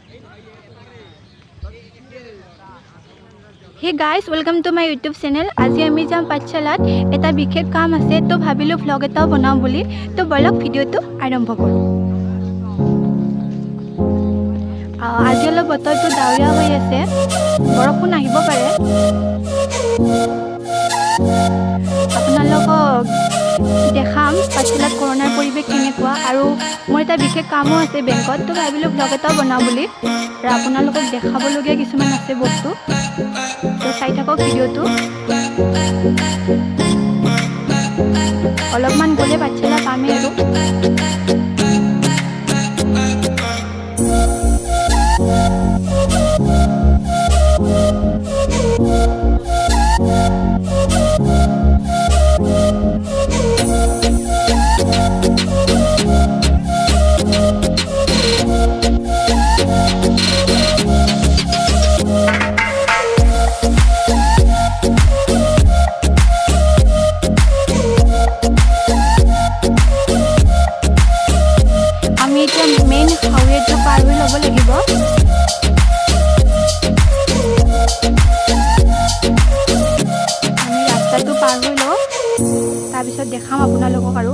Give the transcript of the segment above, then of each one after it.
Hey guys, welcome to my YouTube channel. আজি আমি যাম পাঠশালাত এটা বিশেষ কাম আছে তো ভাবিলো vlog এটা বনাও বুলি তো বলক ভিডিওটো আৰম্ভ কৰো। আজি অলপ বতৰটো ডাৱৰীয়া হৈ আছে, বৰষুণ আহিব পাৰে। আপোনালোকক দেখাম পাঠশালাত কৰোনাৰ পৰিৱেশ কেনেকুৱা আৰু মোৰ এটা বিশেষ কামো আছে বেংকত তো ভাবিলো vlog এটা বনাও বুলি আৰু আপোনালোকক দেখাবলগীয়া কিছুমান আছে বস্তু। তো চাই থাকক ভিডিওটো। অলপমান গ'লে পাঠশালা পামেই আৰু। মেইন হাইৱেটো পাৰ হৈ ল'ব লাগিব। আমি ৰাস্তাটো পাৰ হৈ লওঁ, তাৰপিছত দেখাম আপোনালোকক আৰু।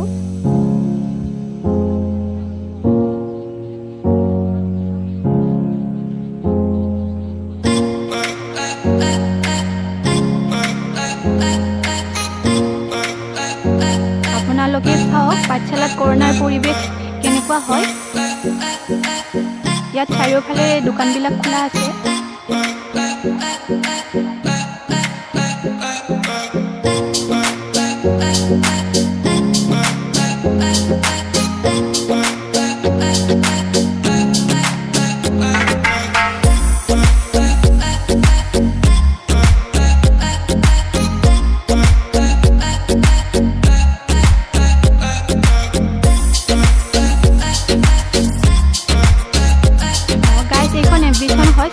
আপোনালোকে চাওক পাঠশালাত কৰোনাৰ পৰিৱেশ কেনেকুৱা হয়। ইয়াত চাৰিওফালে দোকানবিলাক খোলা আছে।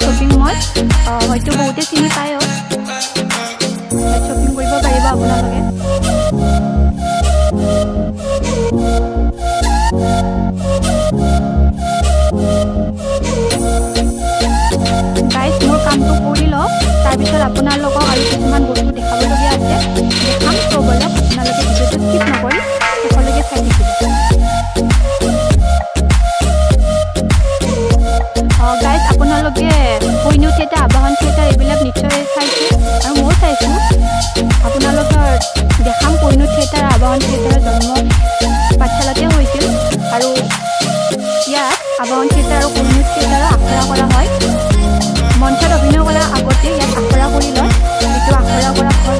শ্বপিং মল হয়তো বহুতে চিনি পায়, শ্বপিং কৰিব পাৰিব আপোনালোকে। গাইজ মোৰ কামটো কৰি লওঁ, তাৰপিছত আপোনালোকক আৰু কিছুমান বস্তু দেখাবলগীয়া আছে, দেখাম। তো বলক আপোনালোকে ভিডিঅ'টো স্কিপ নকৰি শেষলৈকে চাই থাকিব। গাইজ আপোনালোকে কৈনু থিয়েটাৰ, আবাহন থিয়েটাৰ এইবিলাক নিশ্চয় চাইছে আৰু ময়ো চাইছোঁ। আপোনালোকৰ দেখাম কৈনু থিয়েটাৰ, আবাহন থিয়েটাৰৰ জন্ম পাঠশালাতে হৈছিল আৰু ইয়াত আবাহন থিয়েটাৰ আৰু কৈনু থিয়েটাৰৰ আখৰা কৰা হয়। মঞ্চত অভিনয় কৰাৰ আগতে ইয়াত আখৰা কৰি লয়, যিটো আখৰা কৰা হয়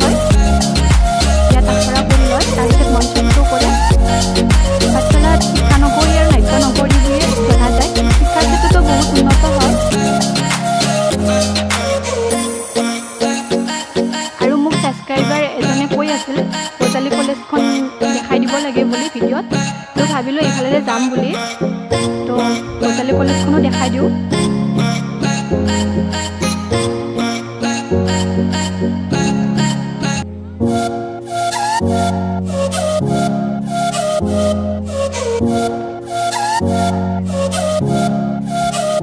ইয়াত আখৰা কৰি লয়, তাৰপিছত মঞ্চটো কৰে। পাঠশালাত শিক্ষা নগৰী আৰু নাট্য নগৰী বুলিয়ে জনা যায়। শিক্ষাৰ ক্ষেত্ৰতো বহুত উন্নত হয়। আৰু মোক ছাবস্ক্ৰাইবাৰ এজনে কৈ আছিল বজালী কলেজখন দেখাই দিব লাগে বুলি ভিডিঅ'ত, তো ভাবিলোঁ এইফালে যাম বুলি, তো বজালী কলেজখনো দেখাই দিওঁ।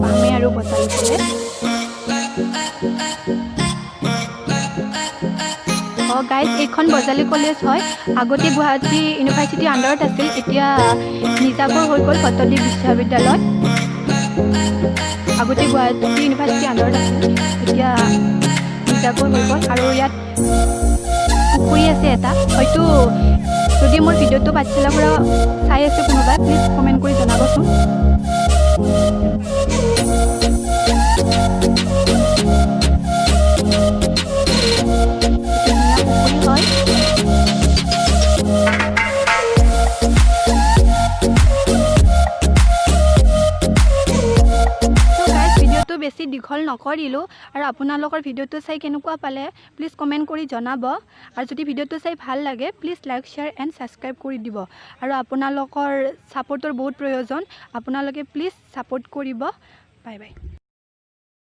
পামেই আৰু বজালী কলেজ। গাইজ এইখন বজালী কলেজ হয়। আগতে গুৱাহাটী ইউনিভাৰ্চিটিৰ আণ্ডাৰত আছিল, এতিয়া নিজাবৰ হৈ গ'ল পট্টদ্বীপ বিশ্ববিদ্যালয়। আগতে গুৱাহাটী ইউনিভাৰ্চিটিৰ আণ্ডাৰত আছিল, এতিয়া নিজাবৰ হৈ গ'ল। আৰু ইয়াত পুখুৰী আছে এটা। হয়তো যদি মোৰ ভিডিঅ'টো পাঠশালাৰ পৰা চাই আছে কোনোবাই, প্লিজ কমেণ্ট কৰি জনাবচোন। বেছি দীঘল নকৰিলোঁ আৰু আপোনালোকৰ ভিডিঅ'টো চাই কেনেকুৱা পালে প্লিজ কমেণ্ট কৰি জনাব। আৰু যদি ভিডিঅ'টো চাই ভাল লাগে please like, share and subscribe কৰি দিব। আৰু আপোনালোকৰ ছাপোৰ্টৰ বহুত প্ৰয়োজন, আপোনালোকে প্লিজ ছাপোৰ্ট কৰিব। Bye bye.